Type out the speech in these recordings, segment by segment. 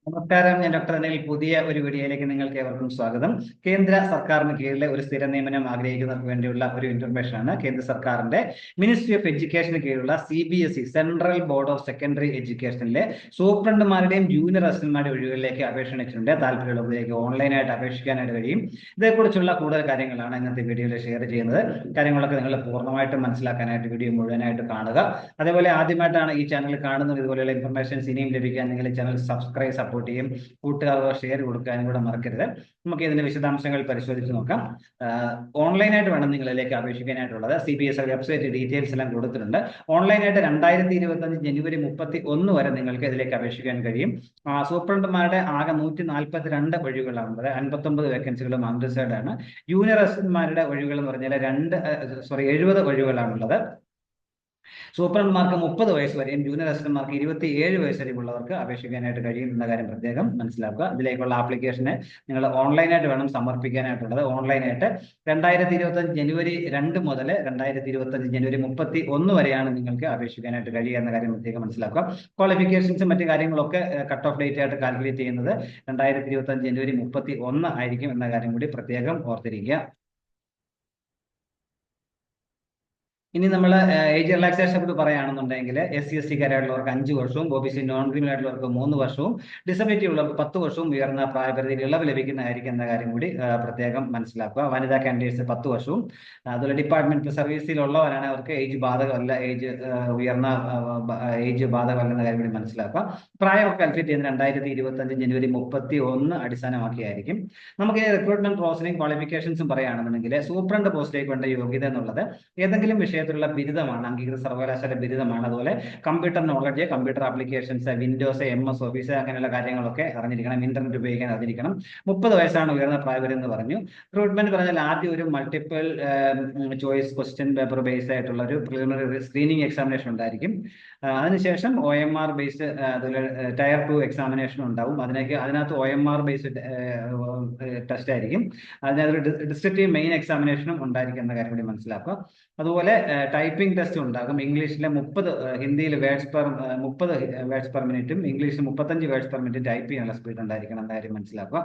നമസ്കാരം, ഞാൻ ഡോക്ടർ അനിൽ. പുതിയ ഒരു വീഡിയോയിലേക്ക് നിങ്ങൾക്ക് ഏവർക്കും സ്വാഗതം. കേന്ദ്ര സർക്കാരിന് കീഴിലെ ഒരു സ്ഥിര നിയമനം ആഗ്രഹിക്കുന്നവർക്ക് വേണ്ടിയുള്ള ഒരു ഇൻഫർമേഷൻ ആണ്. കേന്ദ്ര സർക്കാരിന്റെ മിനിസ്ട്രി ഓഫ് എഡ്യൂക്കേഷന് കീഴിലുള്ള CBSE central board of secondary എഡ്യൂക്കേഷനിലെ സൂപ്രണ്ടുമാരുടെയും ജൂനിയർ അസിസ്റ്റന്റുമാരുടെ ഒഴിവുകളിലേക്ക് അപേക്ഷ ക്ഷണിച്ചിട്ടുണ്ട്. താല്പര്യമുള്ളവരിലേക്ക് ഓൺലൈനായിട്ട് അപേക്ഷിക്കാനായിട്ട് കഴിയും. ഇതേക്കുറിച്ചുള്ള കൂടുതൽ കാര്യങ്ങളാണ് ഇന്നത്തെ വീഡിയോയിൽ ഷെയർ ചെയ്യുന്നത്. കാര്യങ്ങളൊക്കെ നിങ്ങൾ പൂർണ്ണമായിട്ടും മനസ്സിലാക്കാനായിട്ട് വീഡിയോ മുഴുവനായിട്ട് കാണുക. അതേപോലെ ആദ്യമായിട്ടാണ് ഈ ചാനൽ കാണുന്നത്, ഇതുപോലെയുള്ള ഇൻഫർമേഷൻസ് ഇനിയും ലഭിക്കാൻ നിങ്ങൾ ചാനൽ സബ്സ്ക്രൈബ് സപ്പോർട്ട് ചെയ്യും, കൂട്ടുകാർക്ക് ഷെയർ കൊടുക്കാനും കൂടെ മറക്കരുത്. നമുക്ക് ഇതിന്റെ വിശദാംശങ്ങൾ പരിശോധിച്ച് നോക്കാം. ഓൺലൈനായിട്ട് വേണം നിങ്ങളിലേക്ക് അപേക്ഷിക്കാനായിട്ടുള്ളത്. CBSE വെബ്സൈറ്റ് ഡീറ്റെയിൽസ് എല്ലാം കൊടുത്തിട്ടുണ്ട്. ഓൺലൈനായിട്ട് 2025 ജനുവരി 31 വരെ നിങ്ങൾക്ക് ഇതിലേക്ക് അപേക്ഷിക്കാൻ കഴിയും. സൂപ്രണ്ടുമാരുടെ ആകെ 142 ഒഴിവുകളാണുള്ളത്. 59 വേക്കൻസികളും അൺറിസർവ്ഡ് ആണ്. ജൂനിയർ അസിസ്റ്റന്റുമാരുടെ ഒഴിവുകൾ എന്ന് പറഞ്ഞാൽ 70 ഒഴിവുകളാണുള്ളത്. സൂപ്രണ്ടുമാർക്ക് 30 വയസ്സ് വരെയും ജൂനിയർ അസിസ്റ്റന്റുമാർക്ക് 27 വയസ്സ് വരെയും ഉള്ളവർക്ക് അപേക്ഷിക്കാനായിട്ട് കഴിയും എന്ന കാര്യം പ്രത്യേകം മനസ്സിലാക്കുക. ഇതിലേക്കുള്ള ആപ്ലിക്കേഷന് നിങ്ങൾ ഓൺലൈനായിട്ട് വേണം സമർപ്പിക്കാനായിട്ടുള്ളത്. ഓൺലൈനായിട്ട് 2025 ജനുവരി 2 മുതൽ 2025 ജനുവരി 31 വരെയാണ് നിങ്ങൾക്ക് അപേക്ഷിക്കാനായിട്ട് കഴിയുക എന്ന കാര്യം പ്രത്യേകം മനസ്സിലാക്കുക. ക്വാളിഫിക്കേഷൻസും മറ്റു കാര്യങ്ങളൊക്കെ കട്ട് ഓഫ് ഡേറ്റ് ആയിട്ട് കാൽക്കുലേറ്റ് ചെയ്യുന്നത് 2025 ജനുവരി 31 ആയിരിക്കും എന്ന കാര്യം കൂടി പ്രത്യേകം ഓർത്തിരിക്കുക. ഇനി നമ്മൾ ഏജ് റിലാക്സേഷനെ കുറിച്ച് പറയുകയാണെന്നുണ്ടെങ്കിൽ SC/ST-കാരായിട്ടുള്ളവർക്ക് 5 വർഷവും, OBC നോൺ ക്രീമിനൽ ആയിട്ടുള്ളവർക്ക് 3 വർഷവും, ഡിസബിലിറ്റി ഉള്ളവർക്ക് 10 വർഷവും ഉയർന്ന പ്രായപരിധിയിൽ ഇളവ് ലഭിക്കുന്നതായിരിക്കും എന്ന കാര്യം കൂടി പ്രത്യേകം മനസ്സിലാക്കുക. വനിതാ കാൻഡിഡേറ്റ്സ് 10 വർഷവും, അതുപോലെ ഡിപ്പാർട്ട്മെന്റ് സർവീസിലുള്ളവരാണ് അവർക്ക് ഏജ് ബാധകമല്ല, ഉയർന്ന ഏജ് ബാധകമല്ല എന്ന കാര്യം കൂടി മനസ്സിലാക്കുക. പ്രായമൊക്കെ കാൽക്കുലേറ്റ് ചെയ്യുന്ന 2025 ജനുവരി 31 അടിസ്ഥാനമാക്കിയായിരിക്കും. നമുക്ക് റിക്രൂട്ട്മെന്റ് പ്രോസസിംഗ് ക്വാളിഫിക്കേഷൻസും പറയുകയാണെന്നുണ്ടെങ്കിൽ സൂപ്രണ്ട് പോസ്റ്റിലേക്ക് വേണ്ട യോഗ്യത എന്നുള്ളത് ഏതെങ്കിലും വിഷയത്തിലുള്ള ബിരുദമാണ്, അംഗീകൃത സർവകലാശാല ബിരുദമാണ്. അതുപോലെ computer knowledge, computer applications, Windows, MS office അങ്ങനെയുള്ള കാര്യങ്ങളൊക്കെ അറിഞ്ഞിരിക്കണം. ഇന്റർനെറ്റ് ഉപയോഗിക്കാൻ അറിഞ്ഞിരിക്കണം. 30 വയസ്സാണ് ഉയർന്ന പ്രായപരിധി എന്ന് പറഞ്ഞു. റിക്രൂട്ട്മെന്റ് പറഞ്ഞാൽ ആദ്യം ഒരു multiple choice question paper based ആയിട്ടുള്ള ഒരു പ്രിലിമിനറി സ്ക്രീനിങ് എക്സാമിനേഷൻ ഉണ്ടായിരിക്കും. അതിനുശേഷം OMR ബേസ്ഡ്, അതുപോലെ ടയർ 2 എക്സാമിനേഷൻ ഉണ്ടാവും. അതിനകത്ത് OMR ബേസ്ഡ് ടെസ്റ്റ് ആയിരിക്കും. അതിനകത്ത് ഡിസ്ട്രിക്റ്റീവ് മെയിൻ എക്സാമിനേഷനും ഉണ്ടായിരിക്കും എന്ന കാര്യം കൂടി മനസ്സിലാക്കുക. അതുപോലെ ടൈപ്പിംഗ് ടെസ്റ്റ് ഉണ്ടാകും. ഇംഗ്ലീഷിലെ 30, ഹിന്ദിയിൽ 30 വേർഡ്സ് പെർ മിനിറ്റും ഇംഗ്ലീഷിൽ 35 വേർഡ്സ് പെർ മിനിറ്റ് ടൈപ്പ് ചെയ്യാനുള്ള സ്പീഡ് ഉണ്ടായിരിക്കണം എന്ന കാര്യം മനസ്സിലാക്കുക.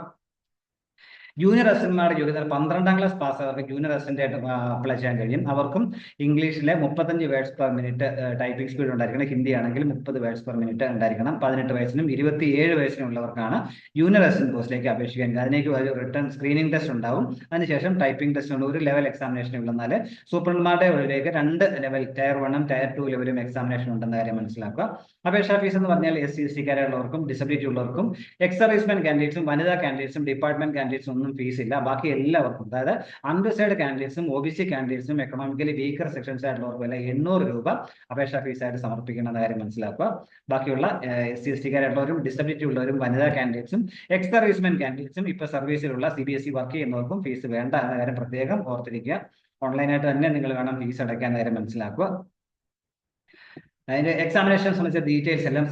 ജൂനിയർ അസിസ്റ്റന്റുമാരുടെ യോഗ്യത 12ാം ക്ലാസ് പാസ് അവർക്ക് ജൂനിയർ അസിസ്റ്റന്റ് ആയിട്ട് അപ്ലൈ ചെയ്യാൻ കഴിയും. അവർക്കും ഇംഗ്ലീഷിലെ 35 words per minute typing speed ഉണ്ടായിരിക്കണം. ഹിന്ദി ആണെങ്കിൽ 30 വേർഡ്സ് പെർ മിനിറ്റ് ഉണ്ടായിരിക്കണം. 18 വയസ്സിനും 27 വയസ്സിനും ഉള്ളവർക്കാണ് ജൂനിയർ അസിസ്റ്റന്റ് പോസ്റ്റിലേക്ക് അപേക്ഷിക്കാൻ. അതിലേക്ക് ഒരു റിട്ടേൺ സ്ക്രീനിങ് ടെസ്റ്റ് ഉണ്ടാവും. അതിനുശേഷം ടൈപ്പിംഗ് ടെസ്റ്റ് ഉണ്ട്. ഒരു ലെവൽ എക്സാമിനേഷൻ ഉണ്ടെന്നാൽ സൂപ്രണ്ടുമാരുടെ ഉള്ളിലേക്ക് 2 ലെവൽ, ടയർ 1 ടയർ 2 ലെവലും എക്സാമിനേഷൻ ഉണ്ടെന്ന കാര്യം മനസ്സിലാക്കുക. അപേക്ഷാ ഫീസ് എന്ന് പറഞ്ഞാൽ SC/ST-കാരുള്ളവർക്കും ഡിസബിലിറ്റി ഉള്ളവർക്കും, എക്സ് സർവീസ്മെൻ കാൻഡിഡേറ്റ്സും, വനിതാ കാൻഡിഡേറ്റ്സും, ഡിപ്പാർട്ട്മെന്റ് കാൻഡിഡേറ്റ്സും ഒന്നും ഫീസ് ഇല്ല. ബാക്കി എല്ലാവർക്കും, അതായത് അൺറിസർവ്ഡ് കാൻഡിഡേറ്റ്സും OBC കാൻഡിഡേറ്റ്സും എക്കണോമിക്കലി വീക്കർ സെക്ഷൻസ് ആയിട്ടുള്ളവർക്കും എല്ലാം 800 രൂപ അപേക്ഷാ ഫീസായിട്ട് സമർപ്പിക്കണമെന്ന കാര്യം മനസ്സിലാക്കുക. ബാക്കിയുള്ള SC/ST-കാരുള്ളവരും ഡിസബിലിറ്റി ഉള്ളവരും, വനിതാ കാൻഡിഡേറ്റ്സും, എക്സ് സർവീസ്മെൻ കാൻഡിഡേറ്റ്സും, ഇപ്പൊ സർവീസിലുള്ള CBSE വർക്ക് ചെയ്യുന്നവർക്കും ഫീസ് വേണ്ട എന്ന കാര്യം പ്രത്യേകം ഓർത്തിരിക്കുക. ഓൺലൈനായിട്ട് തന്നെ നിങ്ങൾ വേണം ഫീസ് അടയ്ക്കാൻ കാര്യം മനസ്സിലാക്കുക. അതിന്റെ എക്സാമിനേഷൻ സംബന്ധിച്ച ഡീറ്റെയിൽസ് എല്ലാം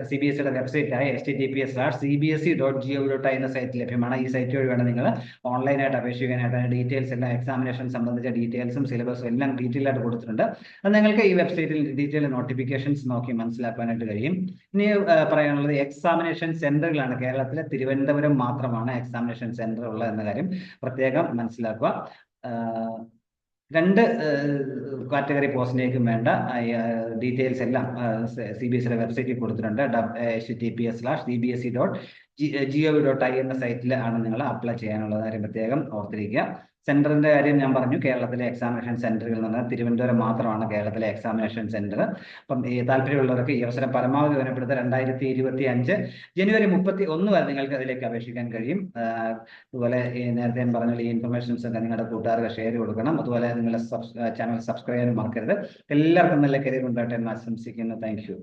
CBSEയുടെ വെബ്സൈറ്റായ https:/cbse.gov.in എന്ന സൈറ്റിൽ ലഭ്യമാണ്. ഈ സൈറ്റ് വഴി വേണം നിങ്ങൾ ഓൺലൈനായിട്ട് അപേക്ഷിക്കാനായിട്ട്. ഡീറ്റെയിൽസ് എല്ലാം, എക്സാമിനേഷൻ സംബന്ധിച്ച ഡീറ്റെയിൽസും സിലബസും എല്ലാം ഡീറ്റെയിൽ ആയിട്ട് കൊടുത്തിട്ടുണ്ട്. അത് നിങ്ങൾക്ക് ഈ വെബ്സൈറ്റിൽ ഡീറ്റെയിൽ നോട്ടിഫിക്കേഷൻസ് നോക്കി മനസ്സിലാക്കാനായിട്ട് കഴിയും. ഇനി പറയാനുള്ളത് എക്സാമിനേഷൻ സെന്ററുകളാണ്. കേരളത്തിലെ തിരുവനന്തപുരം മാത്രമാണ് എക്സാമിനേഷൻ സെന്റർ ഉള്ളത് എന്ന കാര്യം പ്രത്യേകം മനസ്സിലാക്കുക. 2 കാറ്റഗറി പോസ്റ്റിലേക്കും വേണ്ട ഡീറ്റെയിൽസ് എല്ലാം CBSEയുടെ വെബ്സൈറ്റിൽ കൊടുത്തിട്ടുണ്ട്. https:/cbse.gov.in എന്ന സൈറ്റിൽ ആണ് നിങ്ങൾ അപ്ലൈ ചെയ്യാനുള്ള കാര്യം പ്രത്യേകം ഓർത്തിരിക്കുക. സെന്ററിന്റെ കാര്യം ഞാൻ പറഞ്ഞു. കേരളത്തിലെ എക്സാമിനേഷൻ സെന്ററുകൾ എന്ന് പറഞ്ഞാൽ തിരുവനന്തപുരം മാത്രമാണ് കേരളത്തിലെ എക്സാമിനേഷൻ സെന്റർ. അപ്പം ഈ താല്പര്യമുള്ളവർക്ക് ഈ അവസരം പരമാവധി ഉപയോഗപ്പെടുത്തുക. 2025 ജനുവരി 31 വരെ നിങ്ങൾക്ക് അതിലേക്ക് അപേക്ഷിക്കാൻ കഴിയും. അതുപോലെ നേരത്തെ ഞാൻ പറഞ്ഞ ഈ ഇൻഫർമേഷൻസ് ഒക്കെ നിങ്ങളുടെ കൂട്ടുകാർക്ക് ഷെയർ കൊടുക്കണം. അതുപോലെ നിങ്ങളുടെ ചാനൽ സബ്സ്ക്രൈബ് ചെയ്യാൻ മറക്കരുത്. എല്ലാവർക്കും നല്ല കരിയർ ഉണ്ടാകട്ടെ എന്ന് ആശംസിക്കുന്നു. Thank you.